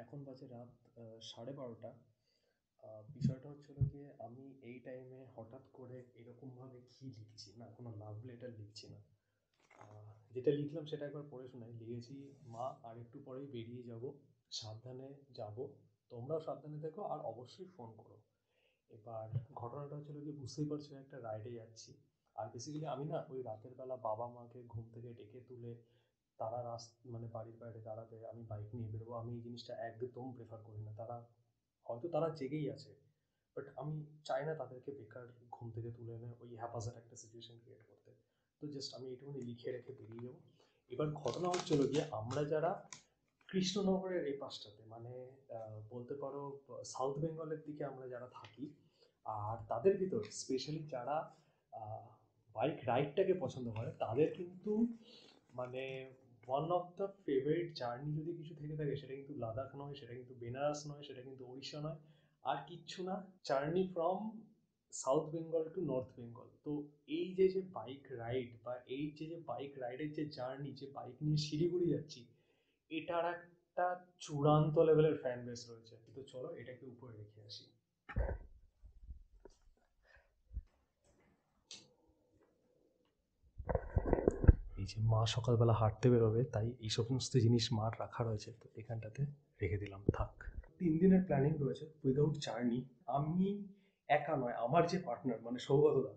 এখন বাজে রাত 12:30। বিষয়টা হচ্ছিল গিয়ে আমি এই টাইমে হঠাৎ করে এরকমভাবে কি লিখছি না, কোনো লাভ লেটার লিখছি না। যেটা লিখলাম সেটা একবার পড়ে শোনাই। লিখেছি, মা আর একটু পরেই বেরিয়ে যাব, সাবধানে যাব, তোমরাও সাবধানে থেকো আর অবশ্যই ফোন করো। এবার ঘটনাটা হচ্ছিল কি, বুঝতেই পারছো একটা রাইডে যাচ্ছি। আর বেসিক্যালি আমি না ওই রাতের বেলা বাবা মাকে ঘুম থেকে ডেকে তুলে তারা মানে বাড়ির বাইরে দাঁড়াতে আমি বাইক নিয়ে বেরোবো, আমি এই জিনিসটা একদম প্রেফার করি না। হয়তো তারা জেগেই আছে, বাট আমি চাই না তাদেরকে বেকার ঘুম থেকে তুলে এনে ওই হ্যাপাজার একটা সিচুয়েশন ক্রিয়েট করতে। তো জাস্ট আমি এইটুকুনি লিখে রেখে বেরিয়ে যাবো। এবার ঘটনা হচ্ছিল গিয়ে, আমরা যারা কৃষ্ণনগরের এই পাশটাতে, মানে বলতে পারো সাউথ বেঙ্গলের দিকে আমরা যারা থাকি, আর তাদের ভিতর স্পেশালি যারা বাইক রাইডটাকে পছন্দ করে, তাদের কিন্তু মানে one of the favourite journey যদি কিছু থেকে থাকে, সেটা কিন্তু লাদাখ নয়, সেটা কিন্তু বেনারস নয়, সেটা কিন্তু ওড়িশা নয়, আর কিচ্ছু না, journey from South Bengal to North Bengal. তো এই যে যে বাইক রাইড বা এই যে যে বাইক রাইডের যে জার্নি, যে বাইক নিয়ে শিলিগুড়ি যাচ্ছি, এটার একটা চূড়ান্ত লেভেলের ফ্যান বেস রয়েছে। তো চলো এটাকে উপরে রেখে আসি। এই যে মা সকালবেলা হাঁটতে বেরোবে, তাই এই সমস্ত জিনিস মার রাখা রয়েছে, তো এখানটাতে রেখে দিলাম, থাক। 3 দিনের প্ল্যানিং রয়েছে উইদাউট জার্নি। আমি একা নয়, আমার যে পার্টনার মানে সৌগতদা,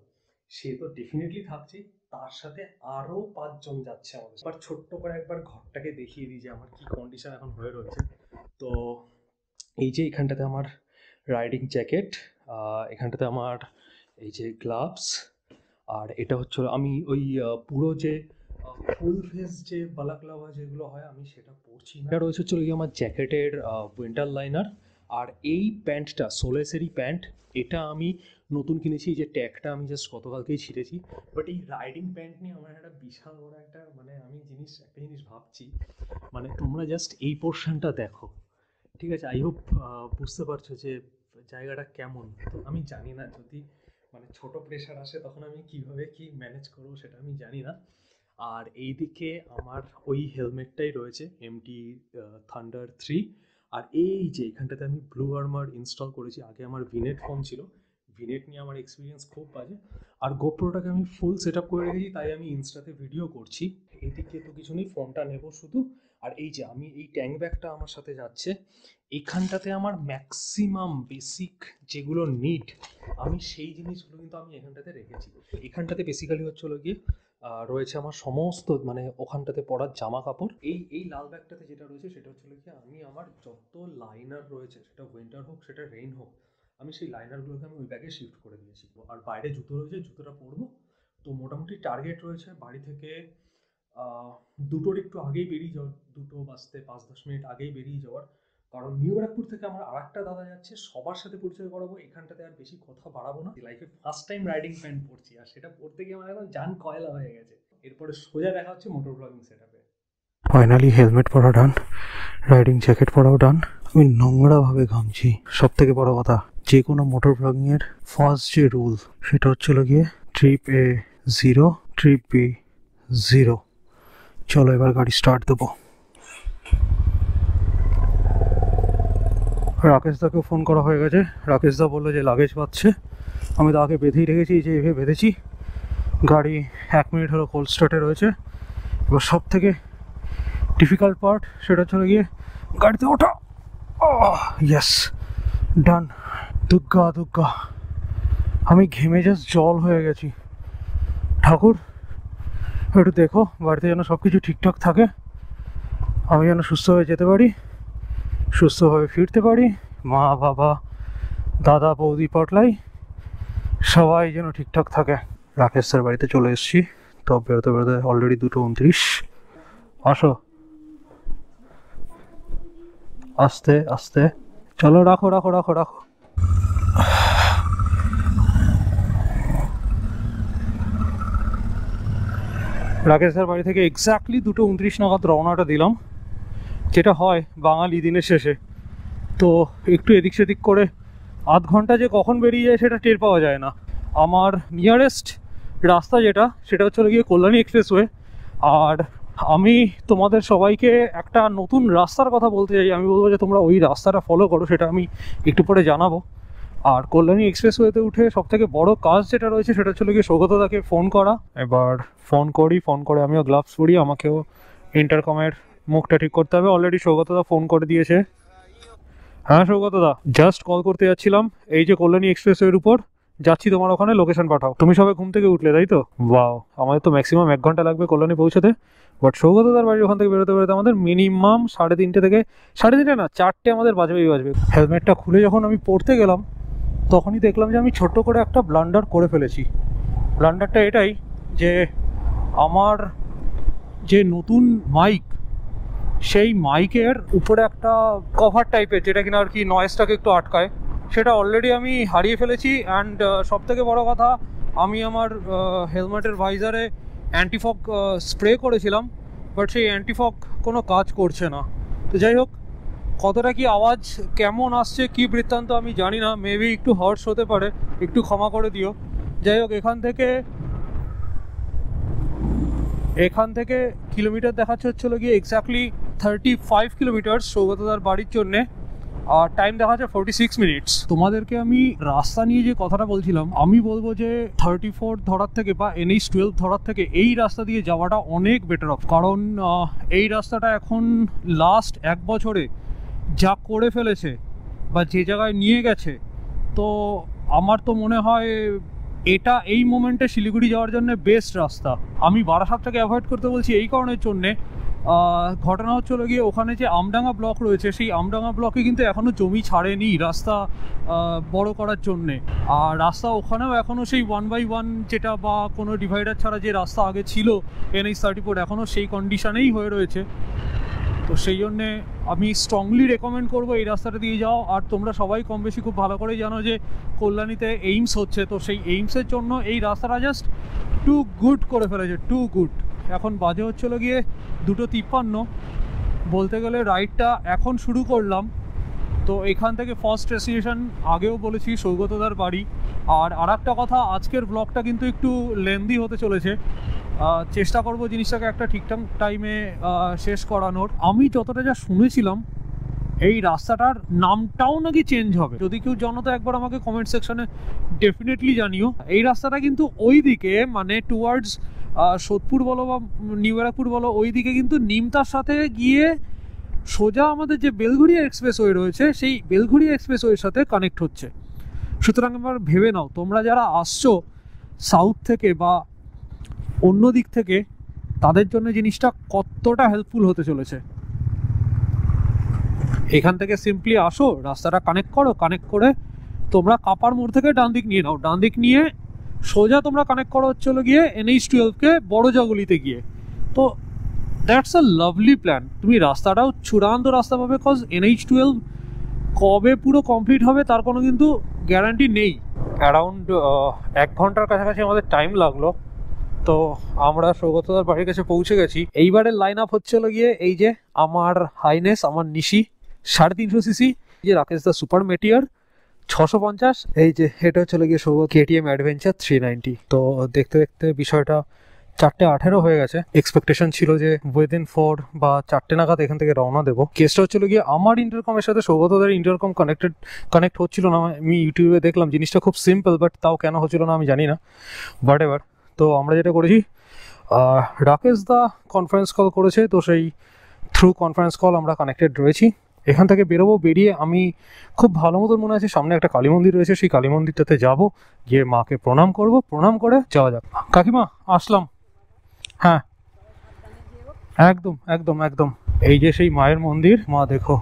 সে তো ডেফিনেটলি থাকছে, তার সাথে আরও 5 জন যাচ্ছে আমাদের। এবার ছোট্ট করে একবার ঘরটাকে দেখিয়ে দিই যে আমার কি কন্ডিশন এখন হয়ে রয়েছে। তো এই যে এখানটাতে আমার রাইডিং জ্যাকেট, এখানটাতে আমার এই যে গ্লাভস, আর এটা হচ্ছে আমি ওই পুরো যে ফুল ফেস যে বালাক্লাভা যেগুলো হয়, আমি সেটা পরছি না। এটা রয়েছে হচ্ছে ওই আমার জ্যাকেটের উইন্টার লাইনার। আর এই প্যান্টটা সোলেসেরই প্যান্ট, এটা আমি নতুন কিনেছি। এই যে ট্যাগটা আমি জাস্ট গতকালকেই ছিঁড়েছি। বাট এই রাইডিং প্যান্ট নিয়ে আমার একটা বিশাল বড় একটা মানে আমি একটা জিনিস ভাবছি, মানে তোমরা জাস্ট এই পোর্শনটা দেখো, ঠিক আছে? আই হোপ বুঝতে পারছো যে জায়গাটা কেমন। তো আমি জানি না যদি মানে ছোট প্রেশার আসে তখন আমি কিভাবে কি ম্যানেজ করবো, সেটা আমি জানি না। আর এইদিকে আমার ওই হেলমেটটাই রয়েছে, এমটি থান্ডার 3। আর এই যে এখানটাতে আমি ব্লু আর্মার ইনস্টল করেছি। আগে আমার ভিনেট ফোন ছিল, ভিনেট নিয়ে আমার এক্সপিরিয়েন্স খুব বাজে। আর গোপ্রোটাকে আমি ফুল সেট আপ করে রেখেছি, তাই আমি ইনস্টাতে ভিডিও করছি। এদিকে তো কিছু নেই, ফোনটা নেবো শুধু। আর এই যে আমি এই ট্যাঙ্ক ব্যাগটা আমার সাথে যাচ্ছে, এখানটাতে আমার ম্যাক্সিমাম বেসিক যেগুলো নিড, আমি সেই জিনিসগুলো কিন্তু আমি এখানটাতে রেখেছি। এখানটাতে বেসিক্যালি হচ্ছে হলো গিয়ে রয়েছে আমার সমস্ত মানে ওখানটাতে পরার জামা কাপড়। এই লাল ব্যাগটাতে যেটা রয়েছে সেটা হচ্ছে কি, আমি আমার যত লাইনার রয়েছে, সেটা উইন্টার হোক সেটা রেইন হোক, আমি সেই লাইনারগুলোকে আমি ওই ব্যাগে শিফট করে দিয়েছি। আর বাইরে জুতো রয়েছে, জুতোটা পরবো। তো মোটামুটি টার্গেট রয়েছে বাড়ি থেকে 2টোর একটু আগেই বেরিয়ে যাওয়ার, 2টো বাজতে 5-10 মিনিট আগেই বেরিয়ে যাওয়ার। কারণ নিউ ব্যারাকপুর থেকে আমার আর একটা দাদা যাচ্ছে, সবার সাথে পরিচয় করাবো। এখানটাতে আর বেশি কথা বাড়াবো না। লাইফে ফার্স্ট টাইম রাইডিং প্যান্ট পরছি, আর সেটা পরতে গিয়ে আমার একদম জান কয়লা হয়ে গেছে। এরপরে সোজা দেখা হচ্ছে মোটর ব্লগিং সেটআপে। ফাইনালি হেলমেট পরা ডান, রাইডিং জ্যাকেট পরাও ডান। আমি নোংরাভাবে ঘামছি। সব থেকে বড় কথা, যে কোনো মোটর ব্লগিং এর ফার্স্ট যে রুল, সেটা হচ্ছিল গিয়ে ট্রিপ এ 0, ট্রিপ বি 0। চলো এবার গাড়ি স্টার্ট দেবো। রাকেশ দাকেও ফোন করা হয়ে গেছে। রাকেশ দা বললো যে লাগেজ পাচ্ছে। আমি দাকে বেঁধেই রেখেছি, যে এভাবে বেঁধেছি। গাড়ি 1 মিনিট হলো কোল্ড স্টার্টে রয়েছে। এবার সব থেকে ডিফিকাল্ট পার্ট সেটা চলে গিয়ে গাড়িতে ওঠা। ইয়েস, ডান। দুগ্গা দুগ্গা, আমি ঘেমে জাস্ট জল হয়ে গেছি। ঠাকুর একটু দেখো বাড়িতে যেন সব কিছু ঠিকঠাক থাকে, আমি যেন সুস্থভাবে যেতে পারি, সুস্থভাবে ফিরতে পারি। মা বাবা দাদা বৌদি পটলাই সবাই যেন ঠিকঠাক থাকে। রাকেশ স্যার বাড়িতে চলে এসেছি। তো বেরোতে বেরোতে অলরেডি 2:29। আসো, আস্তে আস্তে চলো। রাখো রাখো রাখো রাখো। রাকেশের বাড়ি থেকে এক্স্যাক্টলি 2:29 নাগাদ রওনাটা দিলাম, যেটা হয় বাঙালি দিনের শেষে। তো একটু এদিক সেদিক করে আধ ঘন্টা যে কখন বেরিয়ে যায় সেটা টের পাওয়া যায় না। আমার নিয়ারেস্ট রাস্তা যেটা, সেটা হচ্ছে গিয়ে কল্যাণী এক্সপ্রেসওয়ে। আর আমি তোমাদের সবাইকে একটা নতুন রাস্তার কথা বলতে চাই। আমি বলবো যে তোমরা ওই রাস্তাটা ফলো করো, সেটা আমি একটু পরে জানাবো। আর কল্যাণী এক্সপ্রেসওয়েতে উঠে সব থেকে বড় কাজ যেটা রয়েছে সেটা হচ্ছে গিয়ে সৌগতদাকে ফোন করা। এবার ফোন করে আমিও গ্লাভস পরি, আমাকেও ইন্টারকমের মুখটা ঠিক করতে হবে। অলরেডি সৌগতদা ফোন করে দিয়েছে। হ্যাঁ সৌগতদা, জাস্ট কল করতে যাচ্ছিলাম, এই যে কল্যাণী এক্সপ্রেসওয়ের উপর যাচ্ছি, তোমার ওখানে লোকেশন পাঠাও। তুমি সবাই ঘুম থেকে উঠলে তাই তো? বাও, আমাদের তো ম্যাক্সিমাম 1 ঘন্টা লাগবে কল্যাণী পৌঁছাতে, বাট সৌগতদার বাড়ির ওখান থেকে বেরোতে বেরোতে আমাদের মিনিমাম 3:30 থেকে 3:30 না 4টে আমাদের বাজবেই বাজবে। হেলমেটটা খুলে যখন আমি পড়তে গেলাম তখনই দেখলাম যে আমি ছোট্ট করে একটা ব্লান্ডার করে ফেলেছি। ব্লান্ডারটা এটাই যে আমার যে নতুন মাইক, সেই মাইকের উপরে একটা কভার টাইপের যেটা কিনা আর কি নয়েজটাকে একটু আটকায়, সেটা অলরেডি আমি হারিয়ে ফেলেছি। অ্যান্ড সব থেকে বড়ো কথা, আমি আমার হেলমেটের ভাইজারে অ্যান্টিফগ স্প্রে করেছিলাম, বাট সেই অ্যান্টিফগ কোনো কাজ করছে না। তো যাই হোক, কতটা কি আওয়াজ কেমন আসছে কি বৃত্তান্ত আমি জানি না, মেবি একটু হার্শ হতে পারে, একটু ক্ষমা করে দিও। যাই হোক, এখান থেকে কিলোমিটার দেখাচ্ছে হচ্ছিল গিয়ে এক্স্যাক্টলি 35 কিলোমিটার সৌগতদার বাড়ির জন্যে, আর টাইম দেখাচ্ছে 46 মিনিটস। তোমাদেরকে আমি রাস্তা নিয়ে যে কথাটা বলছিলাম, আমি বলবো যে 34 ধরার থেকে বা NH12 ধরার থেকে এই রাস্তা দিয়ে যাওয়াটা অনেক বেটার অফ। কারণ এই রাস্তাটা এখন লাস্ট 1 বছরে যা করে ফেলেছে বা যে জায়গায় নিয়ে গেছে, তো আমার তো মনে হয় এটা এই মোমেন্টে শিলিগুড়ি যাওয়ার জন্য বেস্ট রাস্তা। আমি বারাসাতটাকে অ্যাভয়েড করতে বলছি এই কারণের জন্যে, ঘটনা হচ্ছিল গিয়ে ওখানে যে আমডাঙ্গা ব্লক রয়েছে, সেই আমডাঙ্গা ব্লকে কিন্তু এখনও জমি ছাড়েনি রাস্তা বড় করার জন্যে। আর রাস্তা ওখানেও এখনও সেই 1/1 যেটা বা কোনো ডিভাইডার ছাড়া যে রাস্তা আগে ছিল NH34, এখনও সেই কন্ডিশনেই হয়ে রয়েছে। তো সেই জন্যে আমি স্ট্রংলি রেকমেন্ড করবো এই রাস্তাটা দিয়ে যাও। আর তোমরা সবাই কম বেশি খুব ভালো করেই জানো যে কল্যাণীতে এইমস হচ্ছে, তো সেই এইমসের জন্য এই রাস্তাটা জাস্ট টু গুড করে ফেলেছে, টু গুড। এখন বাজে হচ্ছিলো গিয়ে 2:53, বলতে গেলে রাইডটা এখন শুরু করলাম। তো এখান থেকে ফার্স্ট ডেস্টিনেশন আগেও বলেছি সৌগতদার বাড়ি। আর একটা কথা, আজকের ব্লগটা কিন্তু একটু লেন্দি হতে চলেছে, চেষ্টা করব জিনিসটাকে একটা ঠিকঠাক টাইমে শেষ করানোর। আমি যতটা যা শুনেছিলাম এই রাস্তাটার নামটাও নাকি চেঞ্জ হবে, যদি কেউ জানো তো একবার আমাকে কমেন্ট সেকশনে ডেফিনেটলি জানিও। এই রাস্তাটা কিন্তু ওই দিকে মানে টুয়ার্ডস সোদপুর বলো বা নিউ ব্যারাকপুর বলো, ওই দিকে কিন্তু নিমতার সাথে গিয়ে সোজা আমাদের যে বেলঘড়িয়া এক্সপ্রেসওয়ে রয়েছে সেই বেলঘড়িয়া এক্সপ্রেসওয়ের সাথে কানেক্ট হচ্ছে। সুতরাং এবার ভেবে নাও তোমরা যারা আসছো সাউথ থেকে বা অন্য দিক থেকে, তাদের জন্য জিনিসটা কতটা হেল্পফুল হতে চলেছে। এখান থেকে সিম্পলি আসো, রাস্তাটা কানেক্ট করো, কানেক্ট করে তোমরা কাপার মোড় থেকে ডান দিক নিয়ে নাও, ডান দিক নিয়ে সোজা তোমরা কানেক্ট করো হচ্ছিল গিয়ে NH12কে বড় জাগুলিতে গিয়ে। তো দ্যাটস আ লাভলি প্ল্যান। তুমি রাস্তাটাও চূড়ান্ত রাস্তা পাবে, কজ NH12 কবে পুরো কমপ্লিট হবে তার কোনো কিন্তু গ্যারান্টি নেই। অ্যারাউন্ড 1 ঘন্টার কাছাকাছি আমাদের টাইম লাগলো। তো আমরা সৌগতদার বাড়ির কাছে পৌঁছে গেছি। এইবারের লাইন আপ হচ্ছিল গিয়ে এই যে আমার হাইনেস, আমার নিশি 350cc, যে রাকেশ দা সুপার মেটিয়ার 650, এই যে এটা হচ্ছিল গিয়ে সৌগত KTM অ্যাডভেঞ্চার 390। তো দেখতে দেখতে বিষয়টা 4:18 হয়ে গেছে। এক্সপেকটেশন ছিল যে উইদিন 4 বা 4টে নাগাদ এখান থেকে রওনা দেবো। কেসটা হচ্ছিল গিয়ে আমার ইন্টারকমের সাথে সৌগতদের ইন্টারকম কানেক্ট হচ্ছিল না। আমি ইউটিউবে দেখলাম জিনিসটা খুব সিম্পল, বাট তাও কেন হচ্ছিল না আমি জানি না, বাট এবার তো আমরা যেটা করেছি, রাকেশ দা কনফারেন্স কল করেছে, তো সেই থ্রু কনফারেন্স কল আমরা কানেক্টেড রয়েছি। এখান থেকে বেরোবো, বেরিয়ে আমি খুব ভালো মতন মনে আছে সামনে একটা কালী মন্দির রয়েছে, সেই কালী মন্দিরটাতে যাবো, গিয়ে মাকে প্রণাম করব, প্রণাম করে যাওয়া যাক। কাকিমা আসলাম। হ্যাঁ একদম একদম একদম, এই যে সেই মায়ের মন্দির, মা দেখো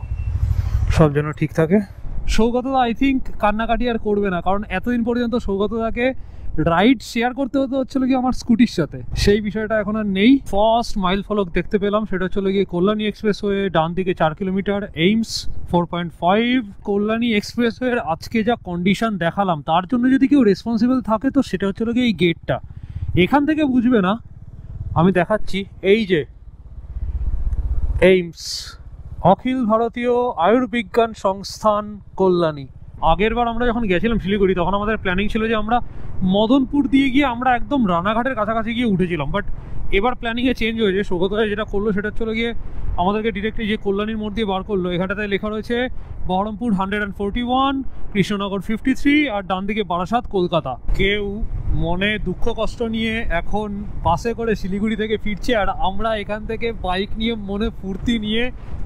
সব যেন ঠিক থাকে। সৌগতদা আই থিঙ্ক কান্নাকাটি আর করবে না, কারণ এতদিন পর্যন্ত সৌগতদাকে রাইড শেয়ার করতে হচ্ছিল কি আমার স্কুটির সাথে, সেই বিষয়টা এখন আর নেই। ফার্স্ট মাইল ফলক দেখতে পেলাম, সেটা হচ্ছিল গিয়ে কল্যাণী এক্সপ্রেসওয়ে, ডান দিকে 4 কিলোমিটার, এইমস 4.5। কল্যাণী এক্সপ্রেসওয়ের আজকে যা কন্ডিশন দেখালাম, তার জন্য যদি কেউ রেসপন্সিবল থাকে তো সেটা হচ্ছিল গিয়ে এই গেটটা। এখান থেকে বুঝবে না, আমি দেখাচ্ছি, এই যে এইমস, অখিল ভারতীয় আয়ুর্বিজ্ঞান সংস্থান কল্যাণী, আগের বার আমরা যখন গেছিলাম শিলিগুড়ি তখন আমাদের প্ল্যানিং ছিল যে আমরা মদনপুর দিয়ে গিয়ে আমরা একদম রানাঘাটের কাছাকাছি গিয়ে উঠেছিলাম, বাট এবার প্ল্যানিংয়ে চেঞ্জ হয়েছে। সৌগত যেটা করলো সেটা চলে গিয়ে আমাদেরকে ডিরেক্টলি যে কল্যাণীর মোড় দিয়ে বার করলো, এখানটাতে লেখা রয়েছে বহরমপুর 141, কৃষ্ণনগর 53, আর ডান দিকে বারাসাত কলকাতা। কেউ মনে দুঃখ কষ্ট নিয়ে এখন বাসে করে শিলিগুড়ি থেকে ফিরছে, আর আমরা এখান থেকে বাইক নিয়ে মনে ফুর্তি নিয়ে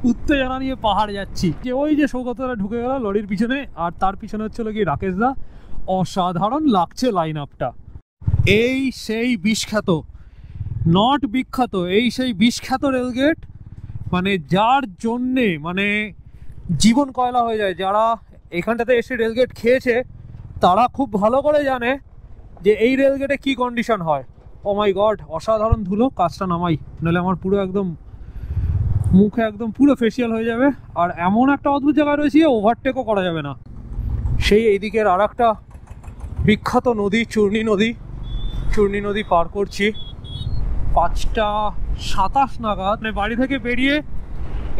উত্তেজনা নিয়ে পাহাড় যাচ্ছি। যে ওই যে সৌগতরা ঢুকে গেল লরির পিছনে, আর তার পিছনে হচ্ছে গিয়ে রাকেশ দা। অসাধারণ লাগছে লাইন আপটা। এই সেই বিখ্যাত, নট বিখ্যাত, এই সেই বিখ্যাত রেলগেট, মানে যার জন্যে মানে জীবন কয়লা হয়ে যায়। যারা এখানটাতে এসে রেলগেট খেয়েছে তারা খুব ভালো করে জানে যে এই রেলগেটে কি কন্ডিশন হয়। ও মাই গড, অসাধারণ ধুলো। কাজটা নামাই, নাহলে আমার পুরো একদম মুখে একদম পুরো ফেসিয়াল হয়ে যাবে। আর এমন একটা অদ্ভুত জায়গায় রয়েছে ওভারটেকও করা যাবে না। সেই এইদিকের আর একটা বিখ্যাত নদী চূর্ণী নদী পার করছি 5:27 নাগাদ। মানে বাড়ি থেকে বেরিয়ে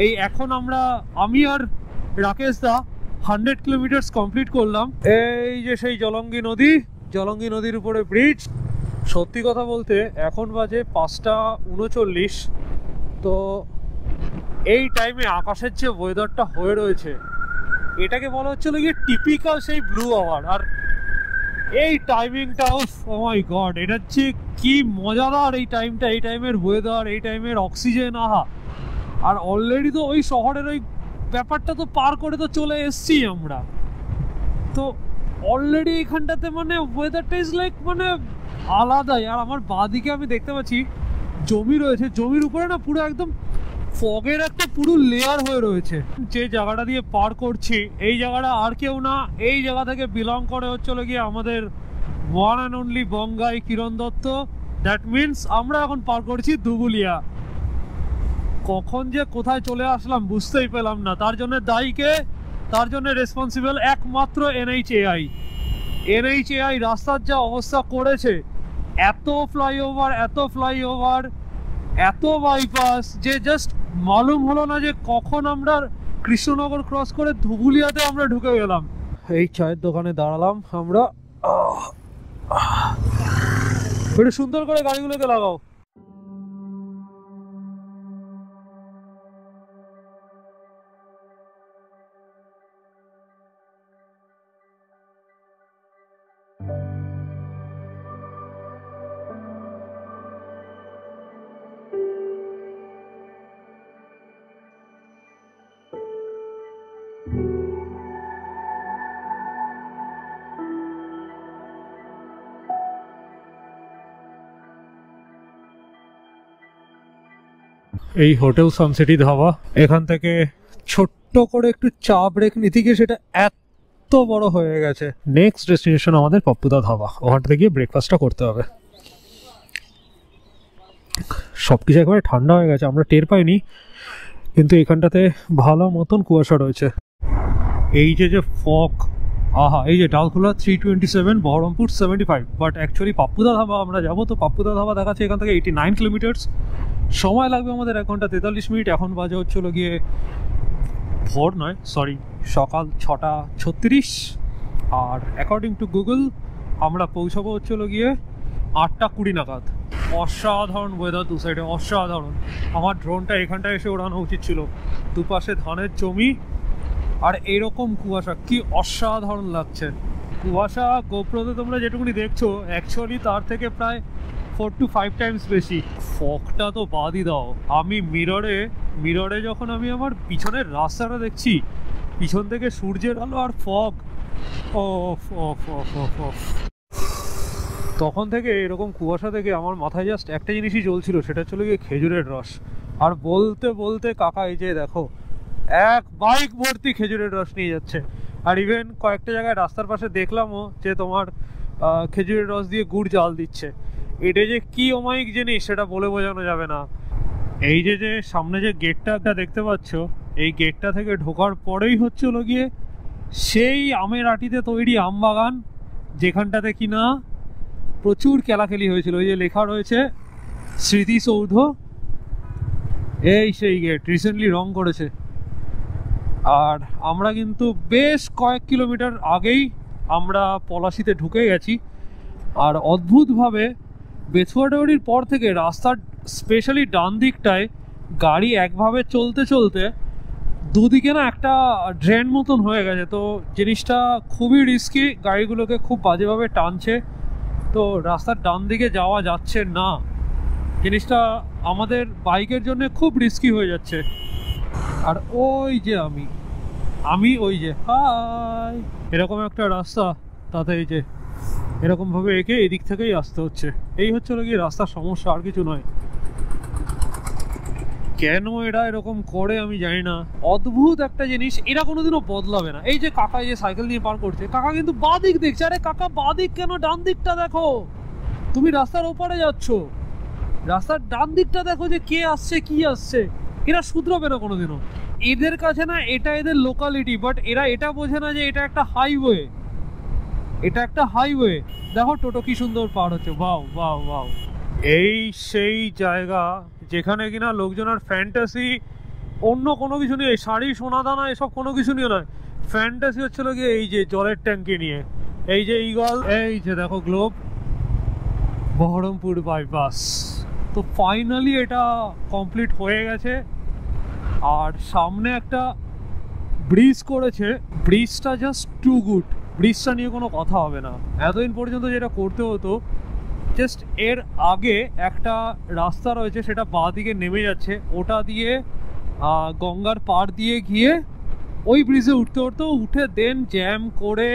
এই এখন আমি আর রাকেশ দা 100 কিলোমিটার্স কমপ্লিট করলাম। এই যে সেই জলঙ্গি নদীর উপরে ব্রিজ। সত্যি কথা বলতে এখন বাজে 5:39। তো এই টাইমে আকাশের যে ওয়েদারটা হয়ে রয়েছে এটাকে বলা হচ্ছিল গিয়ে টিপিক্যাল সেই ব্লু আওয়ার। আর এই টাইমিংটা, ও মাই গড, এটা হচ্ছে কি মজাদার এই টাইমটা, এই টাইমের ওয়েদার, এই টাইমের অক্সিজেন। আহা। আর অলরেডি তো ওই শহরের ওই ব্যাপারটা তো পার করে তো চলে এসছি আমরা, তো অলরেডি এখানটাতে মানে ওয়েদারটা ইজ লাইক মানে আলাদাই। আর আমার বাঁদিকে আমি দেখতে পাচ্ছি জমি রয়েছে, জমির উপরে না পুরো একদম ফগের একটা পুরো লেয়ার হয়ে রয়েছে। যে জায়গাটা দিয়ে পার করছি এই জায়গাটা আর কেউ না, এই জায়গা থেকে বিলং করে হচ্ছিল গিয়ে আমাদের ওয়ান অ্যান্ড অনলি বঙ্গাই কিরণ দত্ত। দ্যাট মিনস আমরা এখন পার করছি দুবুলিয়া। কখন যে কোথায় চলে আসলাম বুঝতেই পেলাম না। তার জন্য দায়ীকে, তার জন্য রেসপন্সিবল একমাত্র এনএইচএআই। রাস্তার যা অবস্থা করেছে, এত ফ্লাইওভার, এত বাইপাস, যে জাস্ট মালুম হলো না যে কখন আমরা কৃষ্ণনগর ক্রস করে ধুবুলিয়াতে আমরা ঢুকে গেলাম। এই চায়ের দোকানে দাঁড়ালাম আমরা। একটু সুন্দর করে গাড়িগুলোকে লাগাও। এই হোটেল সানসিটি ধাবা, এখান থেকে ছোট্ট করে একটু চা ব্রেক নিতে গিয়ে সেটা এত বড় হয়ে গেছে। নেক্সট ডেস্টিনেশন আমাদের পপ্পুদা ধাবা, ওখানটাতে গিয়ে ব্রেকফাস্টটা করতে হবে। সবকিছু একেবারে ঠান্ডা হয়ে গেছে, আমরা টের পাইনি, কিন্তু এখানটাতে ভালো মতন কুয়াশা রয়েছে। এই যে ফগ, আহা। এই যে ডালখোলা 327, বহরমপুর 75, বাট অ্যাকচুয়ালি পাপ্পুদা ধাবা আমরা যাবো। তো পাপ্পুদা ধাবা দেখাচ্ছে এখান থেকে 89 কিলোমিটার্স, সময় লাগবে আমাদের 1 ঘন্টা 43 মিনিট। এখন বাজে হচ্ছিল গিয়ে সকাল 6:36। আর অ্যাকর্ডিং টু গুগল আমরা পৌঁছাবো হচ্ছিল গিয়ে 8:20 নাগাদ। অসাধারণ ওয়েদার দু সাইডে, অসাধারণ। আমার ড্রোনটা এখানটায় এসে ওড়ানো উচিত ছিল। দুপাশে ধানের জমি আর এরকম কুয়াশা, কি অসাধারণ লাগছে। কুয়াশা গোপ্রোতে তোমরা যেটুকুনি দেখছো অ্যাকচুয়ালি তার থেকে প্রায় 4 to 5 টাইমস বেশি। ফগটা তো বাদই দাও, আমি মিররে যখন আমি আমার পিছনের রাস্তাটা দেখছি, পিছন থেকে সূর্যের আলো আর ফগ, তখন থেকে এরকম কুয়াশা থেকে আমার মাথায় জাস্ট একটা জিনিসই চলছিল, সেটা চলে গিয়ে খেজুরের রস। আর বলতে বলতে কাকা এই যে দেখো এক বাইক ভর্তি খেজুরের রস নিয়ে যাচ্ছে। আর ইভেন কয়েকটা জায়গায় রাস্তার পাশে দেখলামও যে তোমার খেজুরের রস দিয়ে গুড় জাল দিচ্ছে। এটা যে কি অমায়িক জিনিস সেটা বলে বোঝানো যাবে না। এই যে সামনে যে গেটটা দেখতে পাচ্ছ, এই গেটটা থেকে ঢোকার পরেই হচ্ছিল গিয়ে সেই আমের আটিতে তৈরি আম বাগান, যেখানটাতে কিনা প্রচুর খেলাখেলি হয়েছিল। ওই যে লেখা রয়েছে স্মৃতিসৌধ, এই সেই গেট রিসেন্টলি রং করেছে। আর আমরা কিন্তু বেশ কয়েক কিলোমিটার আগেই আমরা পলাশিতে ঢুকে গেছি। আর অদ্ভুতভাবে বেথুয়াডাউরির পর থেকে রাস্তার স্পেশালি ডান দিকটায় গাড়ি একভাবে চলতে চলতে দুদিকে না একটা ড্রেন মতন হয়ে গেছে। তো জিনিসটা খুবই রিস্কি, গাড়িগুলোকে খুব বাজেভাবে টানছে। তো রাস্তার ডান দিকে যাওয়া যাচ্ছে না, জিনিসটা আমাদের বাইকের জন্য খুব রিস্কি হয়ে যাচ্ছে। আর ওই যে আমি ওই যে হাই এরকম একটা রাস্তা, তাতে এই যে এরকমভাবে এঁকে এদিক থেকেই আসতে হচ্ছে। এই হচ্ছে কি রাস্তার সমস্যা, আর কিছু নয়। কেন এরা এরকম করে আমি জানি না, অদ্ভুত একটা জিনিস, এরা কোনোদিনও বদলাবে না। এই যে কাকা যে সাইকেল নিয়ে পার করছে, কাকা কিন্তু বাঁ দিক দেখছে। আরে কাকা বাঁ দিক কেন, ডান দিকটা দেখো। তুমি রাস্তার ওপারে যাচ্ছ, রাস্তার ডান দিকটা দেখো যে কে আসছে কি আসছে। এরা শুধরাবে না কোনোদিনও। এদের কাছে না এটা এদের লোকালিটি, বাট এরা এটা বোঝে না যে এটা একটা হাইওয়ে, এটা একটা হাইওয়ে। দেখো টোটো কি সুন্দর পার হচ্ছে, বাও বাও বাও। এই সেই জায়গা যেখানে কিনা লোকজনের ফ্যান্টাসি অন্য কোনো কিছু নিয়ে, শাড়ি সোনা দানা এসব কোনো কিছু নিয়ে নয়, ফ্যান্টাসি হচ্ছিল গিয়ে এই যে জলের ট্যাঙ্কি নিয়ে। এই যে ইগল, এই যে দেখো গ্লোব, বহরমপুর বাইপাস। তো ফাইনালি এটা কমপ্লিট হয়ে গেছে। আর সামনে একটা ব্রিজ করেছে, ব্রিজটা জাস্ট টু গুড। ব্রিজটা নিয়ে কোনো কথা হবে না। এতদিন পর্যন্ত যেটা করতে হতো, জাস্ট এর আগে একটা রাস্তা রয়েছে, সেটা বাঁ দিকে নেমে যাচ্ছে, ওটা দিয়ে গঙ্গার পাড় দিয়ে গিয়ে ওই ব্রিজে উঠতে হতো। উঠে দেন জ্যাম করে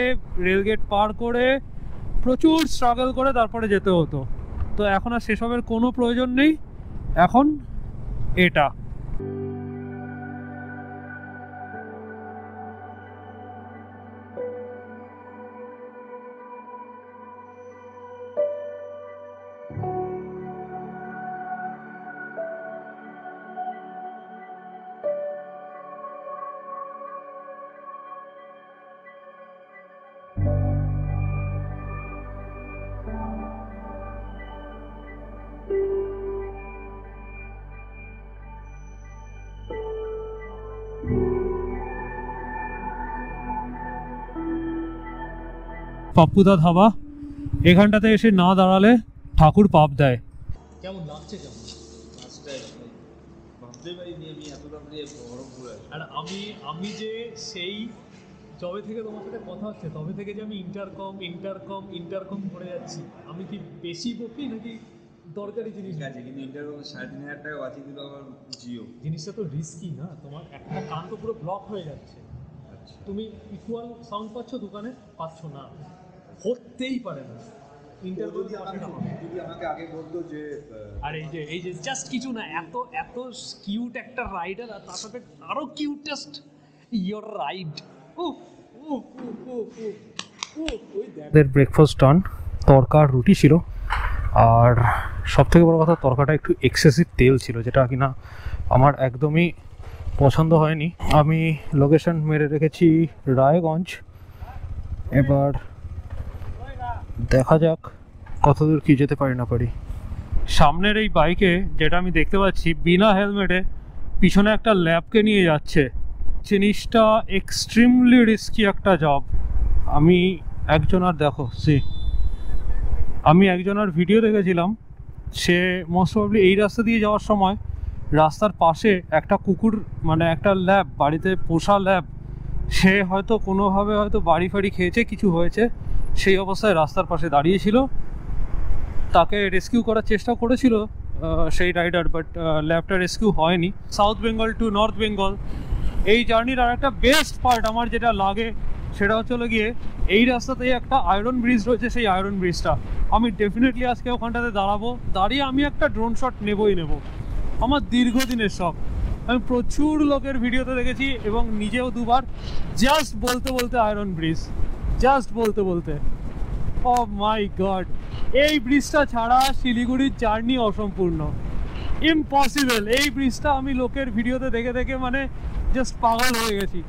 রেলগেট পার করে প্রচুর স্ট্রাগল করে তারপরে যেতে হতো। তো এখন আর সেসবের কোনো প্রয়োজন নেই, এখন এটা। পাপ্পুদা ধাবা, এখানটাতে এসে না দাঁড়ালে ঠাকুর পাপ দেয়। কেমন লাগছে, কেমন ভাবতে পারিনি আমি এত তাড়াতাড়ি বহরমপুরে। আর আমি যে সেই যবে থেকে তোমার সাথে কথা হচ্ছে তবে থেকে যে আমি ইন্টারকম করে যাচ্ছি, আমি কি বেশি বকি নাকি দরকারি জিনিস আছে? কিন্তু ইন্টারকম 3,500 টাকা বাঁচিয়ে দিল আমার জিও। জিনিসটা তো রিস্কি না, তোমার একটা কান তো পুরো ব্লক হয়ে যাচ্ছে। তুমি ইকুয়াল সাউন্ড পাচ্ছ, দোকানে পাচ্ছ না, হতেই পারে না। যদি আমাকে আগে বলতো যে আর এই যে জাস্ট কিছু না, এত কিউট একটা রাইডার, আর তার সাথে আরো কিউটেস্ট ইয়োর রাইড। ওদের ব্রেকফাস্ট ডান, তরকার রুটি ছিল। আর সব থেকে বড় কথা, তরকাটা একটু এক্সেসিভ তেল ছিল, যেটা কিনা আমার একদমই পছন্দ হয়নি। আমি লোকেশন মেরে রেখেছি রায়গঞ্জ। এবার দেখা যাক কতদূর কি যেতে পারি না পারি। সামনের এই বাইকে যেটা আমি দেখতে পাচ্ছি, বিনা হেলমেটে পিছনে একটা ল্যাবকে নিয়ে যাচ্ছে। জিনিসটা এক্সট্রিমলি রিস্কি একটা জব। আমি একজনের ভিডিও দেখেছিলাম, সে মোস্ট প্রবাবলি এই রাস্তা দিয়ে যাওয়ার সময় রাস্তার পাশে একটা কুকুর, মানে একটা ল্যাব, বাড়িতে পোষা ল্যাব, সে হয়তো কোনোভাবে হয়তো বাড়ি ফাড়ি খেয়েছে, কিছু হয়েছে, সেই অবস্থায় রাস্তার পাশে দাঁড়িয়েছিল। তাকে রেস্কিউ করার চেষ্টা করেছিল সেই রাইডার, বাট ল্যাবটা রেস্কিউ হয়নি। South Bengal to North Bengal এই জার্নির আর একটা বেস্ট পার্ট আমার যেটা লাগে, সেটা হচ্ছে গিয়ে এই রাস্তাতেই একটা আয়রন ব্রিজ রয়েছে। সেই আয়রন ব্রিজটা আমি ডেফিনেটলি আজকে ওখানটাতে দাঁড়াবো, দাঁড়িয়ে আমি একটা ড্রোন শট নেবই নেব। আমার দীর্ঘদিনের শখ। আমি প্রচুর লোকের ভিডিওতে দেখেছি এবং নিজেও দুবার জাস্ট বলতে আয়রন ব্রিজ, জাস্ট বলতে ও মাই গড, এই ব্রিজটা ছাড়া শিলিগুড়ির জার্নি অসম্পূর্ণ, ইম্পসিবল। এই ব্রিজটা আমি লোকের ভিডিওতে দেখে মানে জাস্ট পাগল হয়ে গেছি।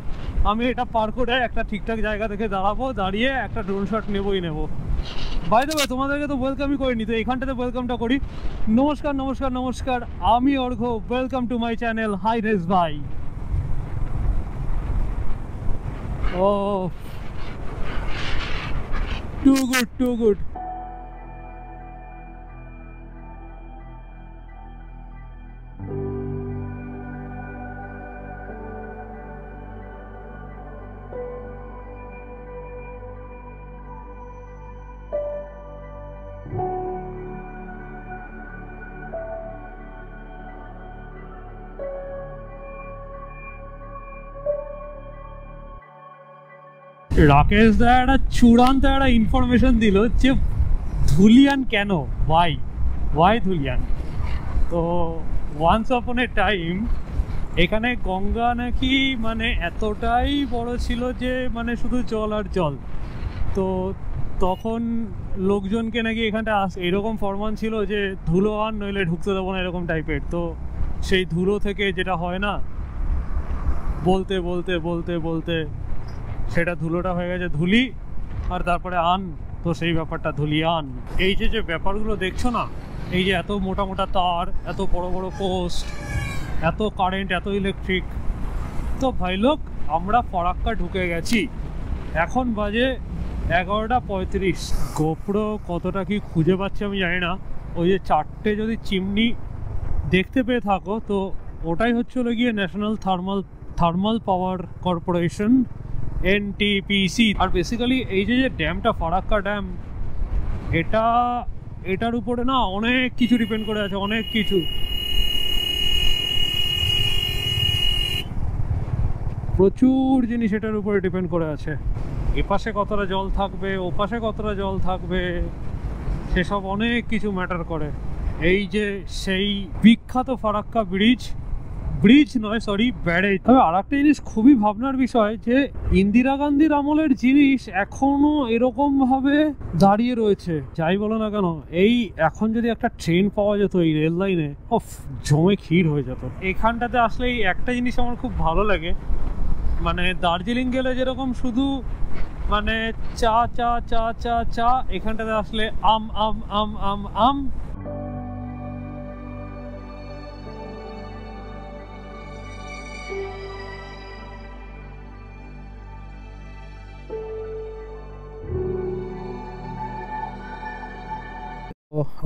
আমি এটা পার করে একটা ঠিকঠাক জায়গা থেকে দাঁড়াবো, দাঁড়িয়ে একটা ড্রোন শট নেবই নেব। বাই দ্য ওয়ে, তোমাদেরকে তো ওয়েলকামই করিনি, তো এখানটাতে ওয়েলকামটা করি। নমস্কার, আমি Arghya, welcome to my channel হাই রেস ভাই। Oh, too good, too good. Rakesh da একটা চূড়ান্ত একটা ইনফরমেশন দিল যে ধুলিয়ান কেন, ওয়াই ধুলিয়ান। তো ওয়ান্স আপন এ টাইম এখানে গঙ্গা নাকি মানে এতটাই বড় ছিল যে মানে শুধু জল আর জল। তো তখন লোকজনকে নাকি এখানটা এরকম ফরমান ছিল যে ধুলো আন নইলে ঢুকতে দেবো না, এরকম টাইপের। তো সেই ধুলো থেকে যেটা হয় না, বলতে বলতে বলতে বলতে সেটা ধুলোটা হয়ে গেছে ধুলি, আর তারপরে আন, তো সেই ব্যাপারটা ধুলিয়ান। এই যে ব্যাপারগুলো দেখছো না, এই যে এত মোটা মোটা তার, এত বড় বড় পোস্ট, এত কারেন্ট, এত ইলেকট্রিক। তো ভাই লোক, আমরা ফরাক্কা ঢুকে গেছি, এখন বাজে 11:35। গোপ্রো কতটা কি খুঁজে পাচ্ছে আমি জানি না। ওই যে 4টে যদি চিমনি দেখতে পেয়ে থাকো, তো ওটাই হচ্ছিল গিয়ে national thermal power corporation, NTPC। আর বেসিক্যালি এই যে ড্যামটা, ফারাক্কা ড্যাম, এটার উপরে না অনেক কিছু ডিপেন্ড করে আছে, অনেক কিছু। প্রচুর জিনিস এটার উপরে ডিপেন্ড করে আছে। এপাশে কতটা জল থাকবে, ওপাশে কতটা জল থাকবে, সেসব অনেক কিছু ম্যাটার করে। এই যে সেই বিখ্যাত ফারাক্কা ব্রিজ নয়, সরি, ব্যারেজ। তবে আর একটা জিনিস খুবই ভাবনার বিষয় যে ইন্দিরা গান্ধীর আমলের জিনিস এখনো এরকম ভাবে দাঁড়িয়ে রয়েছে। যাই বলো না কেন, এই এখন যদি একটা ট্রেন পাওয়া যেত এই রেল লাইনে, জমে ক্ষীর হয়ে যেত। এখানটাতে আসলে এই একটা জিনিস আমার খুব ভালো লাগে, মানে দার্জিলিং গেলে যেরকম শুধু মানে চা চা চা চা চা, এখানটাতে আসলে আম আম আম আম আম।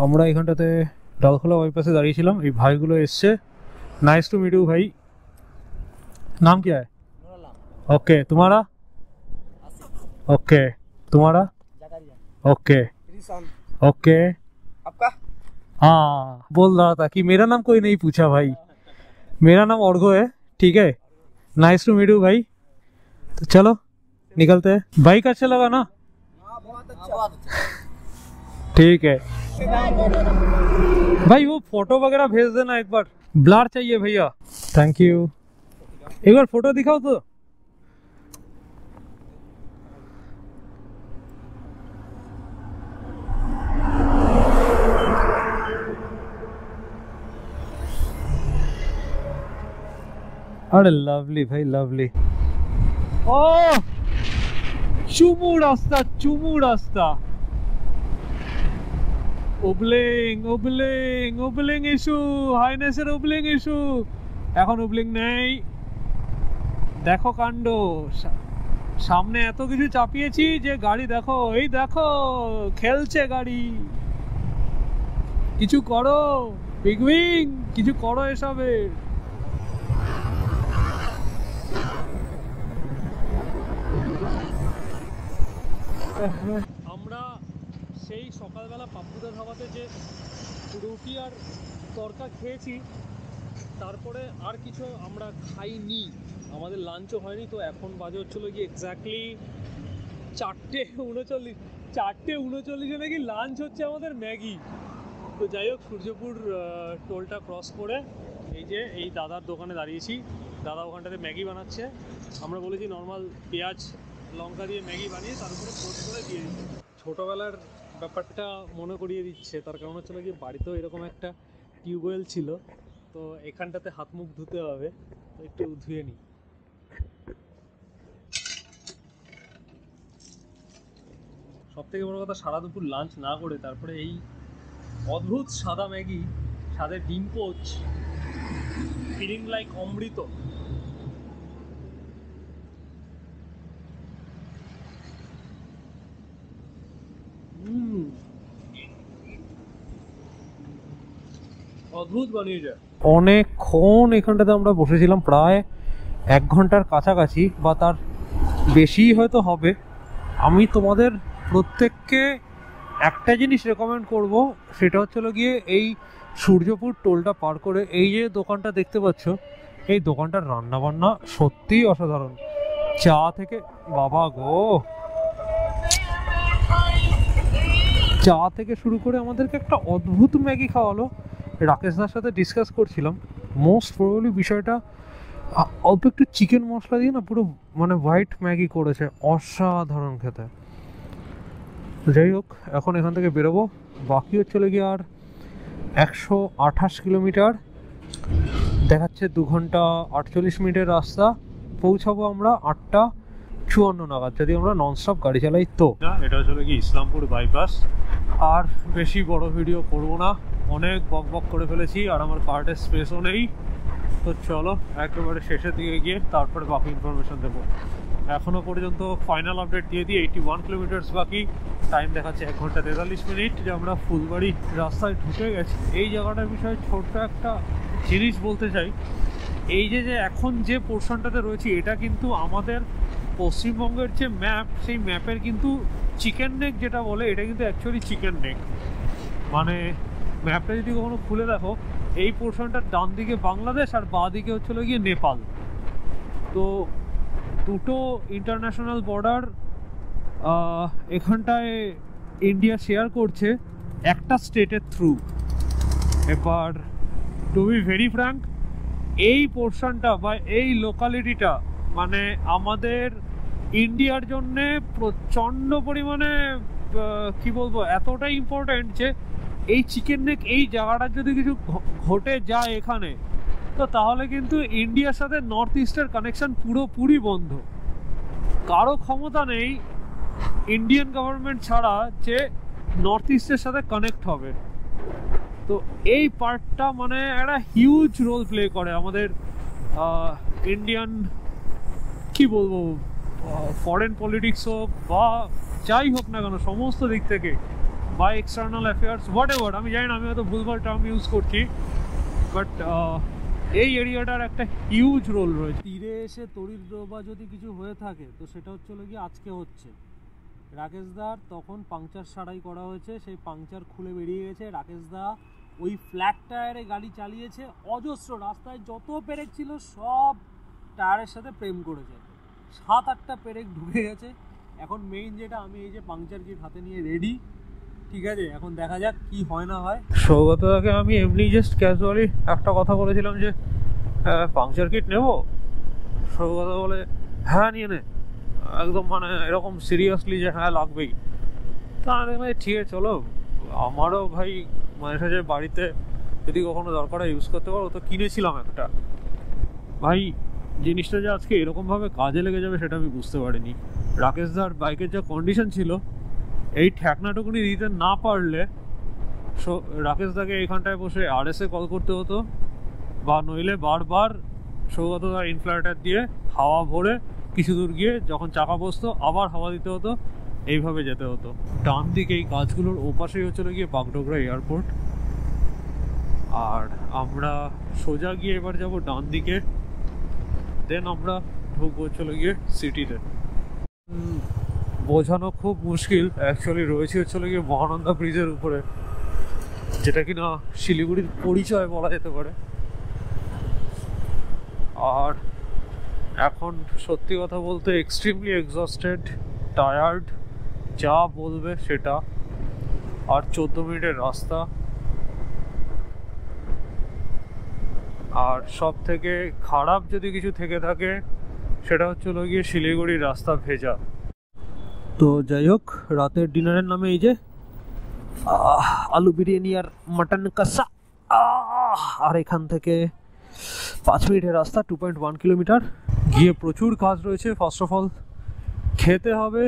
আমরা এখানটাতে ডালখোলা বাইপাসে দাঁড়িয়েছিলাম, এই ভাইগুলো এসছে। नाइस टू मीट यू भाई। नाम क्या है? ओके, तुम्हारा? ओके, तुम्हारा? ओके ओके, आपका? हाँ, बोल रहा था कि मेरा नाम कोई नहीं पूछा भाई। मेरा नाम ऑर्गो है, ठीक है। नाइस टू मीट यू भाई। तो चलो निकलते हैं। बाइक अच्छा लगा ना? बहुत अच्छा। ठीक है भाई, वो फोटो वगैरह भेज देना एक बार, ब्लर चाहिए भैया। Thank you. एक बार फोटो दिखाओ तो। अरे लवली भाई, लवली। ओ चुमू रास्ता। ওবলিং ইস্যু, হাইনেসের ওবলিং ইস্যু। এখন ওবলিং নেই, দেখো কাণ্ড। সামনে এত কিছু চাপিয়েছি যে গাড়ি দেখো, এই দেখো খেলছে গাড়ি। কিছু করো পিগউইং, কিছু করো এসবের। আমরা সেই সকালবেলা পাপ্পুদা ধাবাতে যে রুটি আর তরকা খেয়েছি, তারপরে আর কিছু আমরা খাইনি, আমাদের লাঞ্চও হয়নি। তো এখন বাজে হচ্ছিলো কি এক্স্যাক্টলি 4:39 নাকি লাঞ্চ হচ্ছে আমাদের ম্যাগি। তো যাই হোক, সূর্যপুর টোলটা ক্রস করে এই দাদার দোকানে দাঁড়িয়েছি। দাদা ওখানটাতে ম্যাগি বানাচ্ছে। আমরা বলেছি নর্মাল পেঁয়াজ লঙ্কা দিয়ে ম্যাগি বানিয়ে তার উপরে পোস্ট করে দিয়ে দিচ্ছি। ছোটোবেলার ব্যাপারটা মনে করিয়ে দিচ্ছে, তার কারণ হচ্ছে কি বাড়িতেও এরকম একটা টিউবওয়েল ছিল, তো এখানটাতে হাত মুখ ধুতে হবে, তো একটু ধুয়ে নিই। সব থেকে বড় কথা, সারা দুপুর লাঞ্চ না করে তারপরে এই অদ্ভুত সাদা ম্যাগি, সাদা ডিম পোচ, ফিলিং লাইক অমৃত। অদ্ভুত বানিয়েছে। অনেকক্ষণ এখানটাতে আমরা বসেছিলাম, প্রায় 1 ঘন্টার কাছাকাছি বা তার বেশি হয়তো হবে। আমি তোমাদের প্রত্যেককে একটা জিনিস রেকমেন্ড করব, সেটা হচ্ছে গিয়ে এই সূর্যপুর টোলটা পার করে এই যে দোকানটা দেখতে পাচ্ছ, এই দোকানটার রান্নাবান্না সত্যিই অসাধারণ। চা থেকে বাবা গো, চা থেকে শুরু করে আমাদেরকে একটা অদ্ভুত ম্যাগি খাওয়ালো। রাকেশদার সাথে ডিসকাস করছিলাম, মোস্ট প্রবাবলি বিষয়টা অল্প একটু চিকেন মশলা দিয়ে না পুরো মানে হোয়াইট ম্যাগি করেছে, অসাধারণ খেতে। যাই হোক, এখন এখান থেকে বেরোবো। বাকি হচ্ছে গিয়ে আর 128 কিলোমিটার, দেখাচ্ছে 2 ঘন্টা 48 মিনিটের রাস্তা। পৌঁছাবো আমরা 8:54 নাগাদ, যদি আমরা ননস্টপ গাড়ি চালাই তো। এটা হচ্ছে কি ইসলামপুর বাইপাস। আর বেশি বড় ভিডিও করব না, অনেক বক বক করে ফেলেছি আর আমার কার্ডের স্পেসও নেই। তো চলো একেবারে শেষের দিকে গিয়ে তারপরে বাকি ইনফরমেশন দেবো। এখনো পর্যন্ত ফাইনাল আপডেট দিয়ে দিই, 81 কিলোমিটার্স বাকি। টাইম দেখাচ্ছে 1 ঘন্টা 43 মিনিট, যে আমরা ফুলবাড়ি রাস্তায় ঢুকে গেছি। এই জায়গাটার বিষয়ে ছোট্ট একটা জিনিস বলতে চাই, এই যে এখন যে পোর্শনটাতে রয়েছি, এটা কিন্তু আমাদের পশ্চিমবঙ্গের যে ম্যাপ, সেই ম্যাপের কিন্তু চিকেন নেক যেটা বলে, এটা কিন্তু অ্যাকচুয়ালি চিকেন নেক। মানে ম্যাপটা যদি কখনো খুলে দেখো, এই পোর্শনটার ডান দিকে বাংলাদেশ আর বাঁ দিকে হচ্ছে গিয়ে নেপাল। তো দুটো ইন্টারন্যাশনাল বর্ডার এখানটায় ইন্ডিয়া শেয়ার করছে একটা স্টেটের থ্রু। এবার টু বি ভেরি ফ্র্যাঙ্ক, এই পোর্শনটা বা এই লোকালিটিটা মানে আমাদের ইন্ডিয়ার জন্যে প্রচণ্ড পরিমাণে কি বলবো, এতটাই ইম্পর্ট্যান্ট যে এই চিকেন নেক এই জায়গাটার যদি কিছু ঘটে যায় এখানে, তো তাহলে কিন্তু ইন্ডিয়ার সাথে নর্থ ইস্টের কানেকশন পুরোপুরি বন্ধ। কারো ক্ষমতা নেই ইন্ডিয়ান গভর্নমেন্ট ছাড়া যে নর্থ ইস্টের সাথে কানেক্ট হবে। তো এই পার্টটা মানে একটা হিউজ রোল প্লে করে আমাদের ইন্ডিয়ান কি বলবো ফরেন পলিটিক্স হোক বা যাই হোক না কেন, সমস্ত দিক থেকে, বা এক্সটার্নাল অ্যাফেয়ার্স হোয়াট এভার। আমি জানি না, আমি হয়তো ভুলভাল টার্ম ইউজ করছি, বাট এই এরিয়াটার একটা হিউজ রোল রয়েছে। তীরে এসে তড়িৎ যদি কিছু হয়ে থাকে, তো সেটা হচ্ছে গিয়ে আজকে হচ্ছে রাকেশদার তখন পাংচার সারাই করা হয়েছে, সেই পাংচার খুলে বেরিয়ে গেছে। রাকেশদা ওই ফ্ল্যাট টায়ারে গাড়ি চালিয়েছে, অজস্র রাস্তায় যত পেরেক ছিল সব টায়ারের সাথে প্রেম করেছে, 7-8টা পেরেক ঢুকে গেছে। এখন মেইন যেটা, আমি এই যে পাংচার কিট হাতে নিয়ে রেডি, ঠিক আছে, এখন দেখা যাক কি হয় না হয়। সৌগতদাকে আমি এমনি জাস্ট ক্যাজুয়ালি একটা কথা বলেছিলাম যে পাংচার কিট নেবো। সৌগত বলে হ্যাঁ নিয়ে নে, একদম মানে এরকম সিরিয়াসলি যে হ্যাঁ লাগবেই। তা আমি দেখলাম ঠিক আছে চলো, আমারও ভাই মাঝে সাঝে বাড়িতে যদি কখনো দরকার হয় ইউজ করতে পারো। তো কিনেছিলাম একটা, ভাই জিনিসটা যে আজকে এরকমভাবে কাজে লেগে যাবে সেটা আমি বুঝতে পারিনি। রাকেশদার বাইকের যা কন্ডিশন ছিল, এই ঠ্যাকনাটুকুনি দিতে না পারলে রাকেশদাকে এইখানটায় বসে RS-এ কল করতে হতো, বা নইলে বারবার সৌগতদার ইনফ্লারেটার দিয়ে হাওয়া ভরে কিছু দূর গিয়ে যখন চাকা বসতো আবার হাওয়া দিতে হতো, এইভাবে যেতে হতো। ডান দিকে এই গাছগুলোর ওপাশেই হচ্ছিল গিয়ে বাগডোগরা এয়ারপোর্ট। আর আমরা সোজা গিয়ে এবার যাব ডান দিকে, দেন আমরা ঢুকবো হচ্ছিল গিয়ে সিটিতে। বোঝানো খুব মুশকিল, অ্যাকচুয়ালি রয়েছে হচ্ছিল গিয়ে মহানন্দা ব্রিজের উপরে, যেটা কিনা শিলিগুড়ির পরিচয় বলা যেতে পারে। আর এখন সত্যি কথা বলতে এক্সট্রিমলি এক্সস্টেড, টায়ার্ড, যা বলবে সেটা। আর 14 মিনিটের রাস্তা। আর সব থেকে খারাপ যদি কিছু থেকে থাকে সেটা হচ্ছে গিয়ে শিলিগুড়ির রাস্তা ভেজা। তো যাই হোক, রাতের ডিনারের নামে এই যে আলু বিরিয়ানি আর মাটন কষা। আর এখান থেকে 5 মিনিটের রাস্তা, 2.1 কিলোমিটার। গিয়ে প্রচুর কাজ রয়েছে। ফার্স্ট অফ অল খেতে হবে,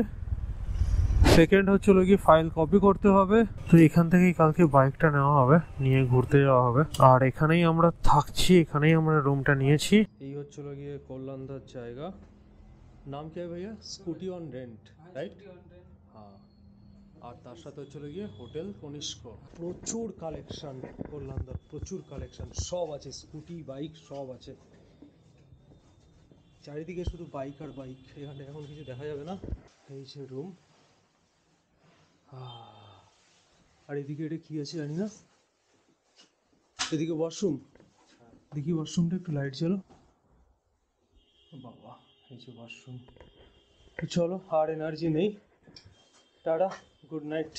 সেকেন্ড হচ্ছে গিয়ে ফাইল কপি করতে হবে। তো এখান থেকেই কালকে বাইকটা নেওয়া হবে, নিয়ে ঘুরতে যাওয়া হবে। আর এখানেই আমরা থাকছি, এখানেই আমরা রুমটা নিয়েছি। এই হচ্ছে গিয়ে কল্যাণদার জায়গা। নাম কি ভাইয়া? Scooty on rent, right? হ্যাঁ, আর তার সাথে হচ্ছিল গিয়ে হোটেল কনিষ্ক। প্রচুর কালেকশন কল্যাণদার, প্রচুর কালেকশন, সব আছে, স্কুটি বাইক সব আছে। চারিদিকে শুধু বাইক আর বাইক, এখানে এখন কিছু দেখা যাবে না। এই যে রুম, আর এদিকে এটা কি আছে জানি না, এদিকে ওয়াশরুম। দেখি ওয়াশরুমটা একটু লাইট জ্বালো। বাবা, এই যে ওয়াশরুম। চলো, আর এনার্জি নেই, টাটা, গুড নাইট।